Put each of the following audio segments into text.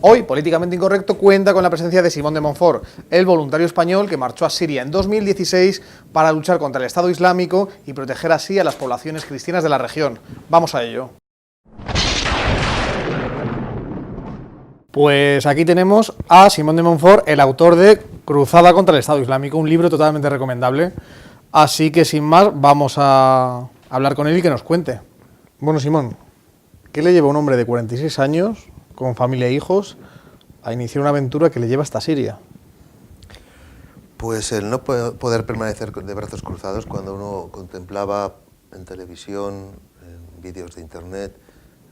Hoy, Políticamente Incorrecto cuenta con la presencia de Simón de Montfort, el voluntario español que marchó a Siria en 2016 para luchar contra el Estado Islámico y proteger así a las poblaciones cristianas de la región. Vamos a ello. Pues aquí tenemos a Simón de Montfort, el autor de Cruzada contra el Estado Islámico, un libro totalmente recomendable. Así que sin más, vamos a hablar con él y que nos cuente. Bueno, Simón, ¿qué le lleva a un hombre de 46 años, con familia e hijos, a iniciar una aventura que le lleva hasta Siria? Pues el no poder permanecer de brazos cruzados cuando uno contemplaba en televisión, en vídeos de internet,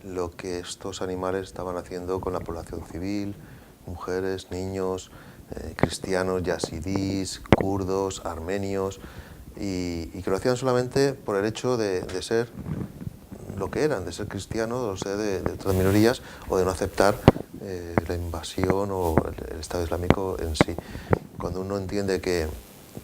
lo que estos animales estaban haciendo con la población civil, mujeres, niños, cristianos, yazidís, kurdos, armenios, y que lo hacían solamente por el hecho de ser lo que eran, de ser cristianos, o ser de otras minorías, o de no aceptar la invasión o el Estado Islámico en sí. Cuando uno entiende que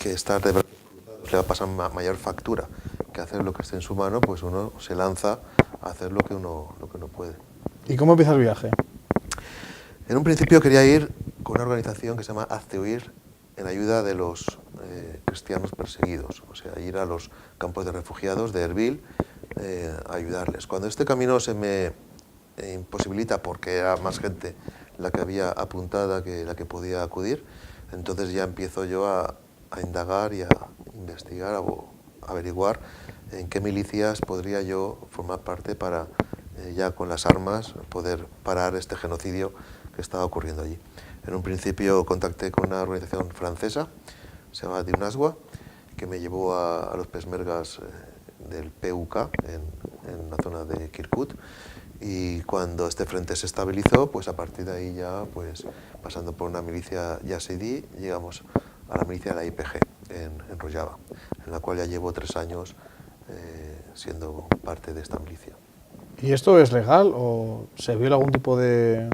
estar de brazos cruzados le va a pasar mayor factura que hacer lo que esté en su mano, pues uno se lanza a hacer lo que uno puede. ¿Y cómo empieza el viaje? En un principio quería ir con una organización que se llama Hazte Oír en ayuda de los cristianos perseguidos, o sea, ir a los campos de refugiados de Erbil a ayudarles. Cuando este camino se me imposibilita porque era más gente la que había apuntada que la que podía acudir, entonces ya empiezo yo a indagar y a investigar, a averiguar en qué milicias podría yo formar parte para ya con las armas poder parar este genocidio que estaba ocurriendo allí. En un principio contacté con una organización francesa, se llama DIUNASWA, que me llevó a los peshmergas del PUK en la zona de Kirkuk, y cuando este frente se estabilizó, pues a partir de ahí ya, pues pasando por una milicia yazidí, llegamos a la milicia de la YPG en Rojava, en la cual ya llevo 3 años siendo parte de esta milicia. ¿Y esto es legal o se viola algún tipo de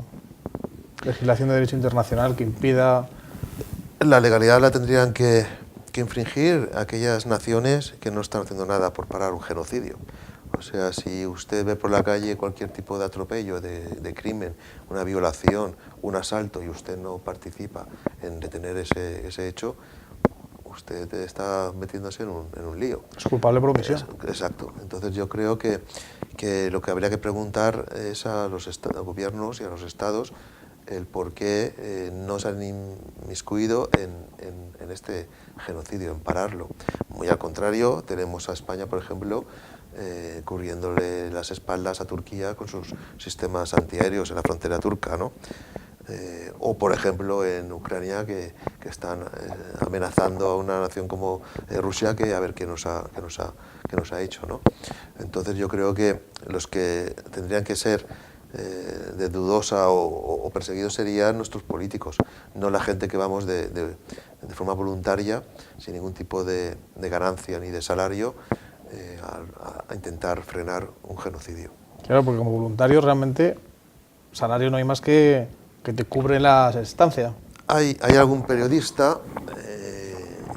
legislación de derecho internacional que impida? La legalidad la tendrían que infringir aquellas naciones que no están haciendo nada por parar un genocidio. O sea, si usted ve por la calle cualquier tipo de atropello, de crimen, una violación, un asalto, y usted no participa en detener ese hecho, usted está metiéndose en un lío. Es culpable por omisión. Exacto. Entonces yo creo que lo que habría que preguntar es a los gobiernos y a los estados el por qué no se han inmiscuido en este genocidio, en pararlo. Muy al contrario, tenemos a España, por ejemplo, cubriéndole las espaldas a Turquía con sus sistemas antiaéreos en la frontera turca, ¿no? O, por ejemplo, en Ucrania, que están amenazando a una nación como Rusia, que a ver qué nos ha hecho, ¿no? Entonces yo creo que los que tendrían que ser de dudosa o perseguidos serían nuestros políticos, no la gente que vamos de forma voluntaria, sin ningún tipo de ganancia ni de salario, a intentar frenar un genocidio. Claro, porque como voluntario realmente salario no hay más que te cubre la estancia. Hay algún periodista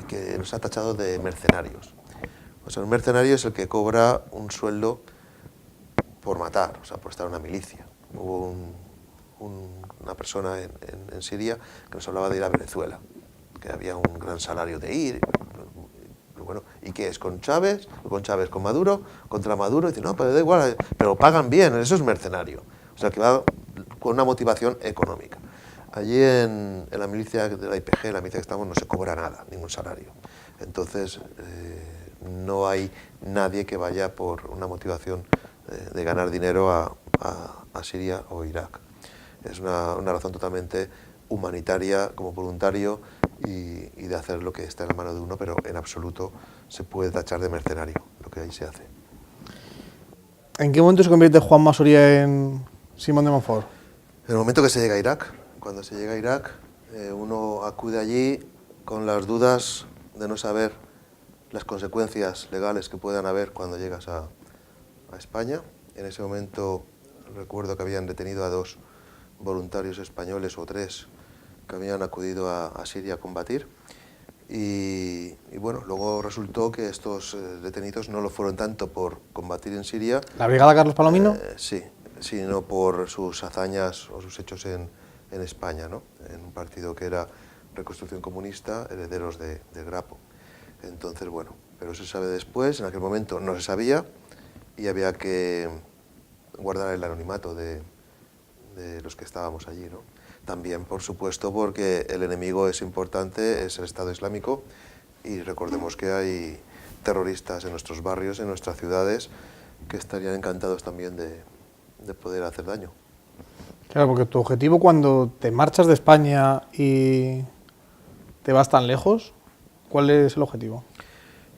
que nos ha tachado de mercenarios. O sea, un mercenario es el que cobra un sueldo por matar, o sea, por estar en una milicia. Hubo una persona en Siria que nos hablaba de ir a Venezuela, que había un gran salario de ir. Bueno, ¿y qué es? ¿Con Chávez? ¿Con Maduro? ¿Contra Maduro? Y dice, no, pero da igual, pero pagan bien, eso es mercenario. O sea, que va con una motivación económica. Allí en la milicia de la YPG, en la milicia que estamos, no se cobra nada, ningún salario. Entonces, no hay nadie que vaya por una motivación de ganar dinero a Siria o Irak. Es una razón totalmente humanitaria como voluntario y de hacer lo que está en la mano de uno, pero en absoluto se puede tachar de mercenario lo que ahí se hace. ¿En qué momento se convierte Juanma Soria en Simón de Montfort? En el momento que se llega a Irak. Cuando se llega a Irak, uno acude allí con las dudas de no saber las consecuencias legales que puedan haber cuando llegas a España. En ese momento recuerdo que habían detenido a 2 voluntarios españoles o 3 que habían acudido a Siria a combatir. Y bueno, luego resultó que estos detenidos no lo fueron tanto por combatir en Siria. ¿La brigada Carlos Palomino? Sí, sino por sus hazañas o sus hechos en en España, ¿no? En un partido que era Reconstrucción Comunista, herederos de Grapo. Entonces, bueno, pero se sabe después, en aquel momento no se sabía y había que guardar el anonimato de los que estábamos allí, ¿no? También, por supuesto, porque el enemigo es importante, es el Estado Islámico, y recordemos que hay terroristas en nuestros barrios, en nuestras ciudades, que estarían encantados también de poder hacer daño. Claro, porque tu objetivo cuando te marchas de España y te vas tan lejos, ¿cuál es el objetivo?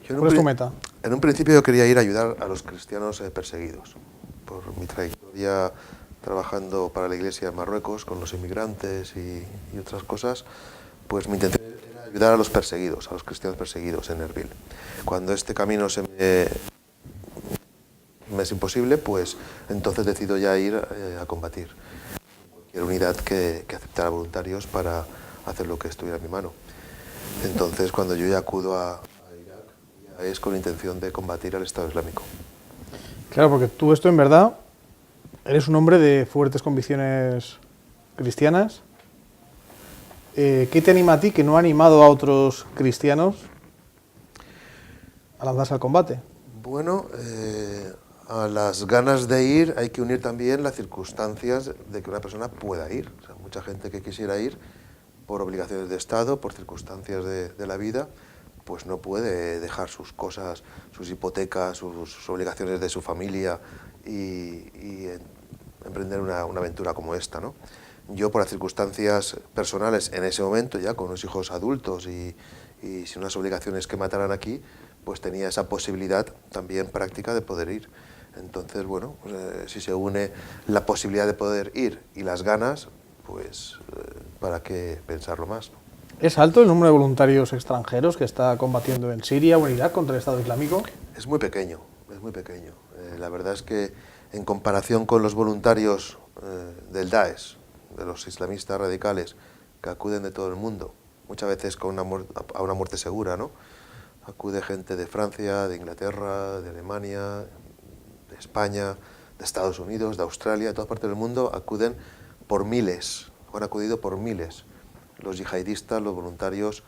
¿Cuál es tu meta? En un principio yo quería ir a ayudar a los cristianos perseguidos. Por mi trayectoria trabajando para la iglesia en Marruecos con los inmigrantes y otras cosas, pues mi intención era ayudar a los perseguidos, a los cristianos perseguidos en Erbil. Cuando este camino me es imposible, pues entonces decido ya ir a combatir. Cualquier unidad que aceptara voluntarios para hacer lo que estuviera en mi mano. Entonces, cuando yo ya acudo a Irak, ya es con la intención de combatir al Estado Islámico. Claro, porque tú esto en verdad eres un hombre de fuertes convicciones cristianas. ¿Qué te anima a ti que no ha animado a otros cristianos a lanzarse al combate? Bueno, a las ganas de ir hay que unir también las circunstancias de que una persona pueda ir. O sea, mucha gente que quisiera ir por obligaciones de Estado, por circunstancias de la vida, pues no puede dejar sus cosas, sus hipotecas, sus obligaciones de su familia y emprender una aventura como esta, ¿no? Yo, por las circunstancias personales en ese momento, ya con unos hijos adultos y sin unas obligaciones que mataran aquí, pues tenía esa posibilidad también práctica de poder ir. Entonces, bueno, pues, si se une la posibilidad de poder ir y las ganas, pues ¿para qué pensarlo más, ¿no? ¿Es alto el número de voluntarios extranjeros que está combatiendo en Siria o en Irak contra el Estado Islámico? Es muy pequeño, es muy pequeño. La verdad es que en comparación con los voluntarios del Daesh, de los islamistas radicales que acuden de todo el mundo, muchas veces a una muerte segura, ¿no? Acude gente de Francia, de Inglaterra, de Alemania, de España, de Estados Unidos, de Australia, de todas partes del mundo, acuden por miles, o han acudido por miles los yihadistas, los voluntarios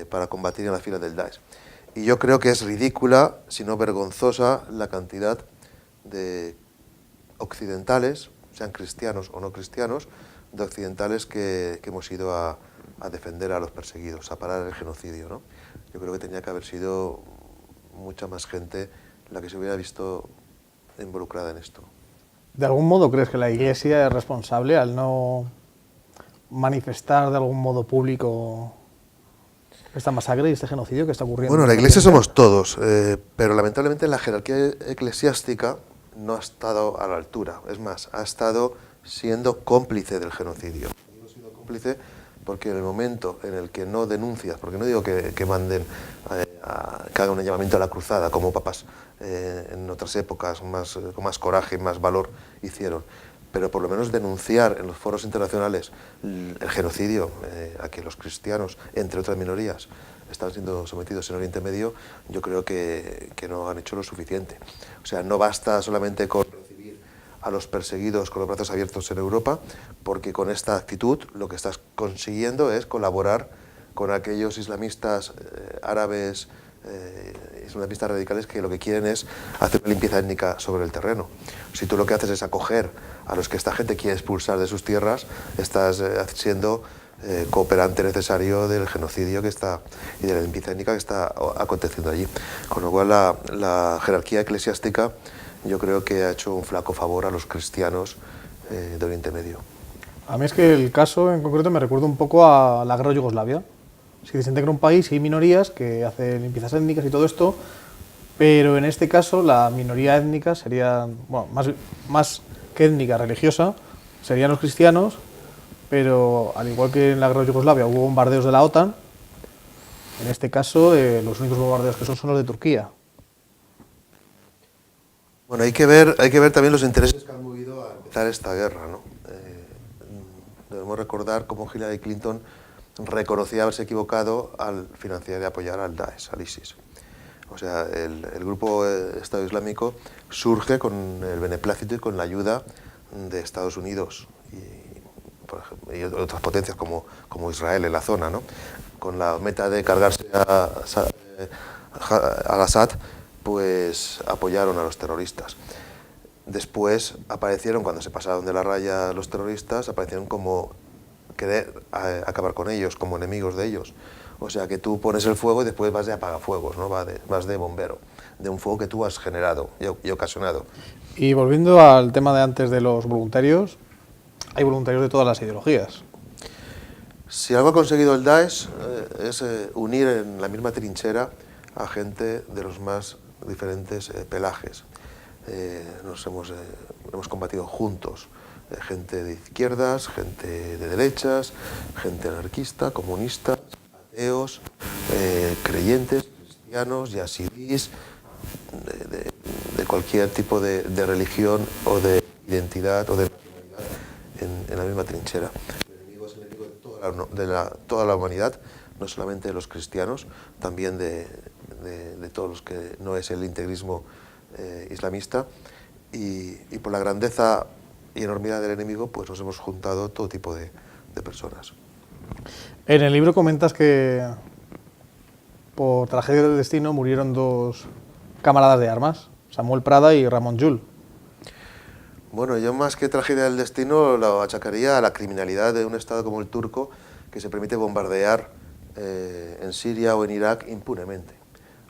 para combatir en las filas del Daesh. Y yo creo que es ridícula, si no vergonzosa, la cantidad de occidentales, sean cristianos o no cristianos, de occidentales que hemos ido a defender a los perseguidos, a parar el genocidio, ¿no? Yo creo que tenía que haber sido mucha más gente la que se hubiera visto involucrada en esto. ¿De algún modo crees que la Iglesia es responsable al no manifestar de algún modo público esta masacre y este genocidio que está ocurriendo? Bueno, la Iglesia somos todos, pero lamentablemente la jerarquía eclesiástica no ha estado a la altura. Es más, ha estado siendo cómplice del genocidio. Digo siendo cómplice porque en el momento en el que no denuncias, porque no digo que manden, que hagan un llamamiento a la cruzada, como papas en otras épocas con más coraje y más valor hicieron, pero por lo menos denunciar en los foros internacionales el genocidio a que los cristianos, entre otras minorías, están siendo sometidos en Oriente Medio, yo creo que no han hecho lo suficiente. O sea, no basta solamente con recibir a los perseguidos con los brazos abiertos en Europa, porque con esta actitud lo que estás consiguiendo es colaborar con aquellos islamistas árabes, islamistas radicales que lo que quieren es hacer una limpieza étnica sobre el terreno. Si tú lo que haces es acoger a los que esta gente quiere expulsar de sus tierras, estás siendo cooperante necesario del genocidio que está y de la limpieza étnica que está aconteciendo allí. Con lo cual la jerarquía eclesiástica yo creo que ha hecho un flaco favor a los cristianos de Oriente Medio. A mí es que el caso en concreto me recuerda un poco a la guerra de Yugoslavia. Si desintegra un país y hay minorías que hacen limpiezas étnicas y todo esto, pero en este caso la minoría étnica sería, bueno, más que étnica, religiosa, serían los cristianos, pero al igual que en la guerra de Yugoslavia hubo bombardeos de la OTAN, en este caso los únicos bombardeos que son los de Turquía. Bueno, hay que ver también los intereses que han movido a empezar esta guerra, ¿no? Debemos recordar cómo Hillary Clinton reconocía haberse equivocado al financiar y apoyar al Daesh, al ISIS. O sea, el grupo Estado Islámico surge con el beneplácito y con la ayuda de Estados Unidos. Y por ejemplo, y otras potencias como Israel en la zona, ¿no? Con la meta de cargarse al Assad, pues apoyaron a los terroristas. Después aparecieron, cuando se pasaron de la raya los terroristas, aparecieron como querer acabar con ellos, como enemigos de ellos. O sea que tú pones el fuego y después vas de apagafuegos, ¿no? Vas de bombero, de un fuego que tú has generado y ocasionado. Y volviendo al tema de antes de los voluntarios, hay voluntarios de todas las ideologías. Si algo ha conseguido el Daesh es unir en la misma trinchera a gente de los más diferentes pelajes. Hemos combatido juntos, gente de izquierdas, gente de derechas, gente anarquista, comunista, ateos, creyentes, cristianos, yazidís, de cualquier tipo de religión o de identidad o de nacionalidad en la misma trinchera. El enemigo es el enemigo de toda la humanidad, no solamente de los cristianos, también de todos los que no es el integrismo islamista, y por la grandeza y enormidad del enemigo, pues nos hemos juntado todo tipo de personas. En el libro comentas que por tragedia del destino murieron dos camaradas de armas, Samuel Prada y Ramón Llull. Bueno, yo más que tragedia del destino lo achacaría a la criminalidad de un Estado como el turco, que se permite bombardear en Siria o en Irak impunemente.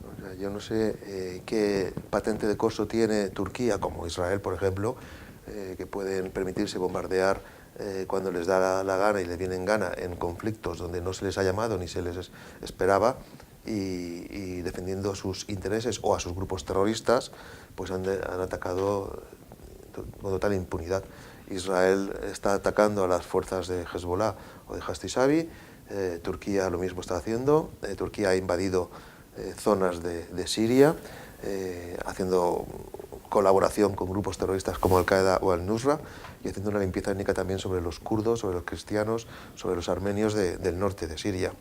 O sea, yo no sé qué patente de corso tiene Turquía, como Israel, por ejemplo, que pueden permitirse bombardear cuando les da la gana y les viene en gana en conflictos donde no se les ha llamado ni se les esperaba, y defendiendo sus intereses o a sus grupos terroristas, pues han atacado con total impunidad. Israel está atacando a las fuerzas de Hezbollah o de Hastishabi, Turquía lo mismo está haciendo, Turquía ha invadido zonas de Siria, haciendo colaboración con grupos terroristas como Al-Qaeda o Al-Nusra, y haciendo una limpieza étnica también sobre los kurdos, sobre los cristianos, sobre los armenios del norte de Siria.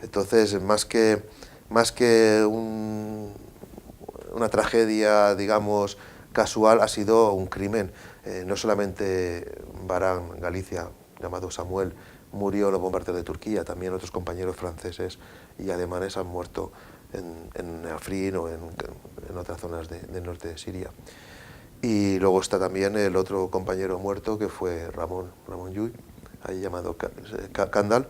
Entonces, más que una tragedia, digamos, casual, ha sido un crimen. No solamente Barán, Galicia, llamado Samuel, murió en los bombardeos de Turquía, también otros compañeros franceses y alemanes han muerto en Afrin o en otras zonas del norte de Siria. Y luego está también el otro compañero muerto, que fue Ramón Llull, ahí llamado Kandal,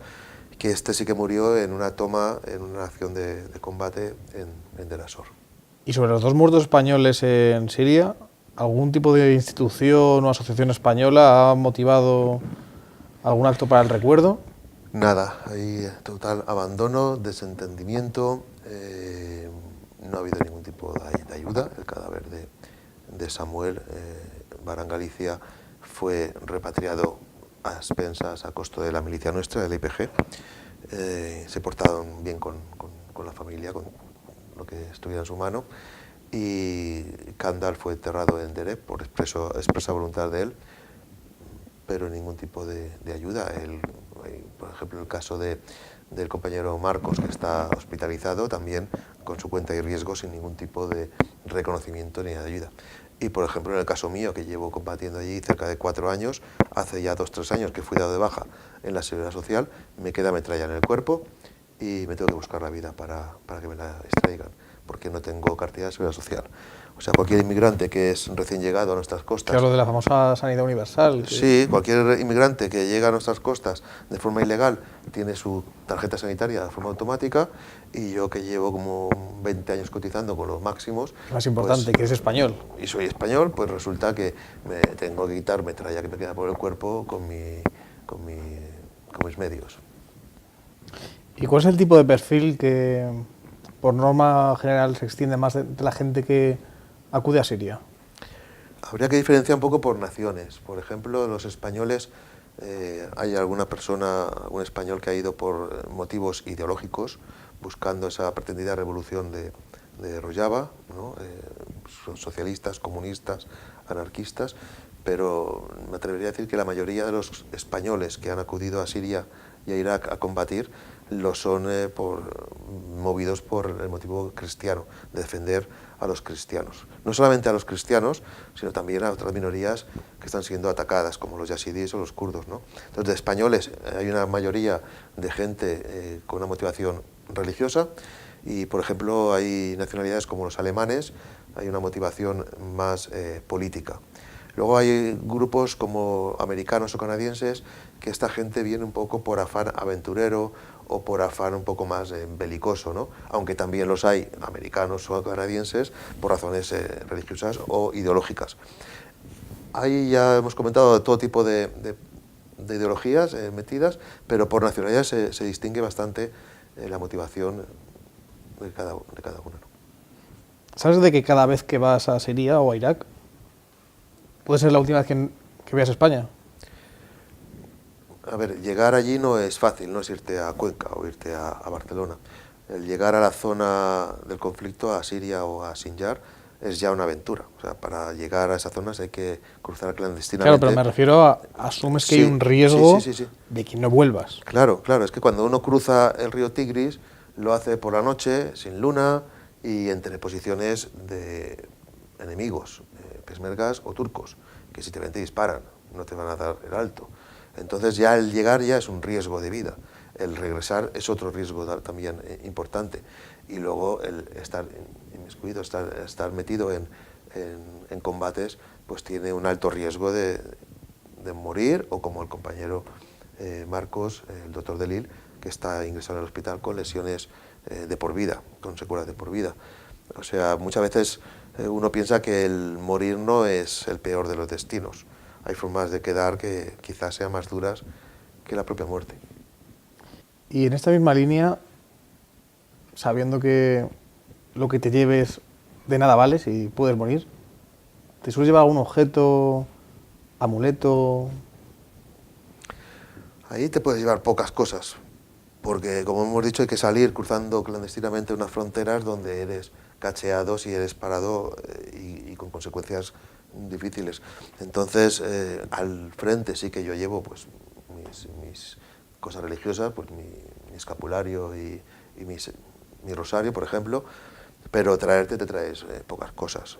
que este sí que murió en una toma, en una acción de combate en Deir-ez-Zor. Y sobre los dos muertos españoles en Siria, ¿algún tipo de institución o asociación española ha motivado algún acto para el recuerdo? Nada, hay total abandono, desentendimiento, no ha habido ningún tipo de ayuda. El cadáver de Samuel Barán Galicia fue repatriado a expensas, a costo de la milicia nuestra, del IPG. Se portaron bien con la familia, con lo que estuviera en su mano, y Kandal fue enterrado en Derek por expresa voluntad de él, pero ningún tipo de ayuda. Por ejemplo, el caso del compañero Marcos, que está hospitalizado, también con su cuenta y riesgo, sin ningún tipo de reconocimiento ni de ayuda. Y, por ejemplo, en el caso mío, que llevo combatiendo allí cerca de 4 años, hace ya 2 o 3 años que fui dado de baja en la Seguridad Social, me queda metralla en el cuerpo y me tengo que buscar la vida para que me la extraigan, porque no tengo cartilla de Seguridad Social. O sea, cualquier inmigrante que es recién llegado a nuestras costas... Claro, de la famosa sanidad universal. Sí, cualquier inmigrante que llega a nuestras costas de forma ilegal tiene su tarjeta sanitaria de forma automática, y yo, que llevo como 20 años cotizando con los máximos... Más importante, pues, que eres español. Y soy español, pues resulta que me tengo que quitar metralla que me queda por el cuerpo con mis medios. ¿Y cuál es el tipo de perfil que, por norma general, se extiende más de la gente que acude a Siria? Habría que diferenciar un poco por naciones. Por ejemplo, los españoles, hay alguna persona, algún español que ha ido por motivos ideológicos, buscando esa pretendida revolución de Rojava, ¿no? Son socialistas, comunistas, anarquistas, pero me atrevería a decir que la mayoría de los españoles que han acudido a Siria y a Irak a combatir lo son movidos por el motivo cristiano, de defender a los cristianos. No solamente a los cristianos, sino también a otras minorías que están siendo atacadas, como los yazidíes o los kurdos, ¿no? Entonces, de españoles hay una mayoría de gente con una motivación religiosa y, por ejemplo, hay nacionalidades como los alemanes, hay una motivación más política. Luego hay grupos como americanos o canadienses que esta gente viene un poco por afán aventurero o por afán un poco más belicoso, ¿no? Aunque también los hay americanos o canadienses por razones religiosas o ideológicas. Ahí ya hemos comentado todo tipo de ideologías metidas, pero por nacionalidad se distingue bastante la motivación de cada uno, ¿no? ¿Sabes de que cada vez que vas a Siria o a Irak, puede ser la última vez que veas España? A ver, llegar allí no es fácil, no es irte a Cuenca o irte a Barcelona. El llegar a la zona del conflicto, a Siria o a Sinjar, es ya una aventura. O sea, para llegar a esas zonas hay que cruzar clandestinamente. Claro, pero me refiero a, asumes que Sí, hay un riesgo sí. de que no vuelvas. Claro, es que cuando uno cruza el río Tigris, lo hace por la noche, sin luna y entre posiciones de enemigos, peshmergas o turcos, que si te ven te disparan, no te van a dar el alto. Entonces ya el llegar ya es un riesgo de vida, el regresar es otro riesgo también importante, y luego el estar inmiscuido, estar metido en combates, pues tiene un alto riesgo de morir, o como el compañero Marcos, el doctor de Lille, que está ingresado al hospital con lesiones de por vida, con secuelas de por vida. O sea, muchas veces uno piensa que el morir no es el peor de los destinos. Hay formas de quedar que quizás sean más duras que la propia muerte. Y en esta misma línea, sabiendo que lo que te lleves de nada vale si puedes morir, ¿te sueles llevar algún objeto, amuleto? Ahí te puedes llevar pocas cosas, porque como hemos dicho hay que salir cruzando clandestinamente unas fronteras donde eres cacheado si eres parado y con consecuencias difíciles. Entonces, al frente sí que yo llevo pues mis cosas religiosas, pues mi escapulario y mi rosario, por ejemplo, pero te traes pocas cosas.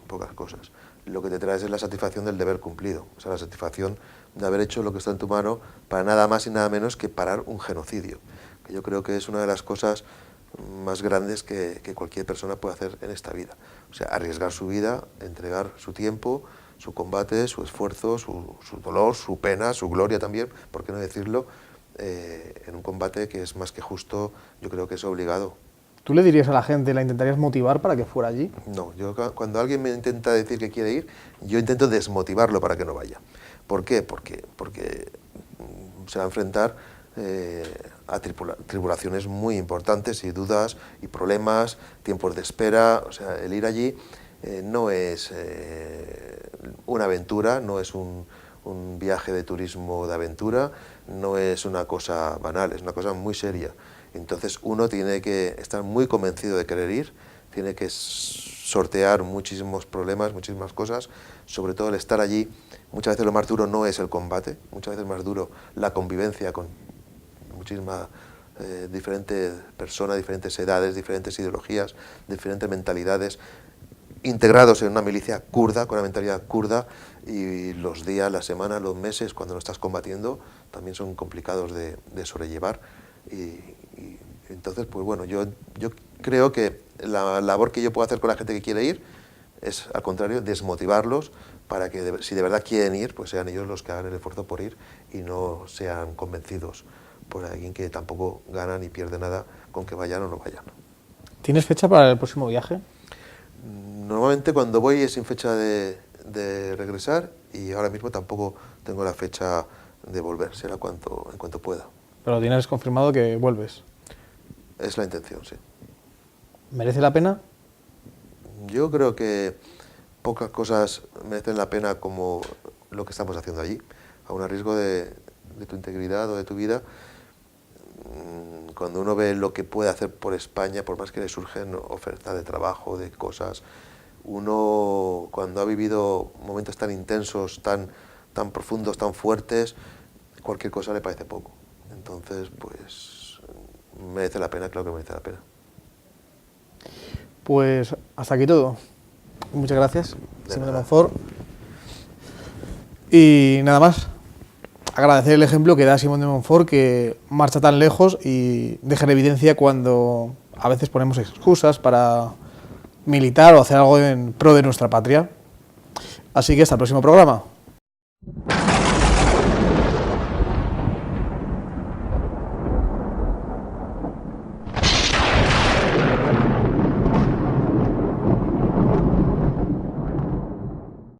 Lo que te traes es la satisfacción del deber cumplido, o sea, la satisfacción de haber hecho lo que está en tu mano para nada más y nada menos que parar un genocidio, que yo creo que es una de las cosas más grandes que cualquier persona puede hacer en esta vida. O sea, arriesgar su vida, entregar su tiempo, su combate, su esfuerzo, su dolor, su pena, su gloria también, por qué no decirlo, en un combate que es más que justo, yo creo que es obligado. ¿Tú le dirías a la gente, la intentarías motivar para que fuera allí? No, yo cuando alguien me intenta decir que quiere ir, yo intento desmotivarlo para que no vaya. ¿Por qué? Porque se va a enfrentar a tribulaciones muy importantes y dudas y problemas, tiempos de espera. O sea, el ir allí no es una aventura, no es un viaje de turismo de aventura, no es una cosa banal, es una cosa muy seria. Entonces uno tiene que estar muy convencido de querer ir, tiene que sortear muchísimos problemas, muchísimas cosas, sobre todo el estar allí. Muchas veces lo más duro no es el combate, muchas veces más duro la convivencia con muchísimas diferentes personas, diferentes edades, diferentes ideologías, diferentes mentalidades, integrados en una milicia kurda, con una mentalidad kurda, y los días, las semanas, los meses, cuando no estás combatiendo, también son complicados de sobrellevar. Y entonces, pues bueno, yo creo que la labor que yo puedo hacer con la gente que quiere ir es, al contrario, desmotivarlos para que, si de verdad quieren ir, pues sean ellos los que hagan el esfuerzo por ir y no sean convencidos por alguien que tampoco gana ni pierde nada con que vayan o no vayan. ¿Tienes fecha para el próximo viaje? Normalmente cuando voy es sin fecha de regresar, y ahora mismo tampoco tengo la fecha de volver, será en cuanto pueda. Pero tienes confirmado que vuelves. Es la intención, sí. ¿Merece la pena? Yo creo que pocas cosas merecen la pena como lo que estamos haciendo allí, aun a riesgo de tu integridad o de tu vida. Cuando uno ve lo que puede hacer por España, por más que le surgen ofertas de trabajo, de cosas, uno cuando ha vivido momentos tan intensos, tan profundos, tan fuertes, cualquier cosa le parece poco. Entonces, pues merece la pena, claro que merece la pena. Pues hasta aquí todo. Muchas gracias, Simón de Montfort. Y nada más. Agradecer el ejemplo que da Simón de Montfort, que marcha tan lejos y deja en evidencia cuando a veces ponemos excusas para militar o hacer algo en pro de nuestra patria. Así que hasta el próximo programa.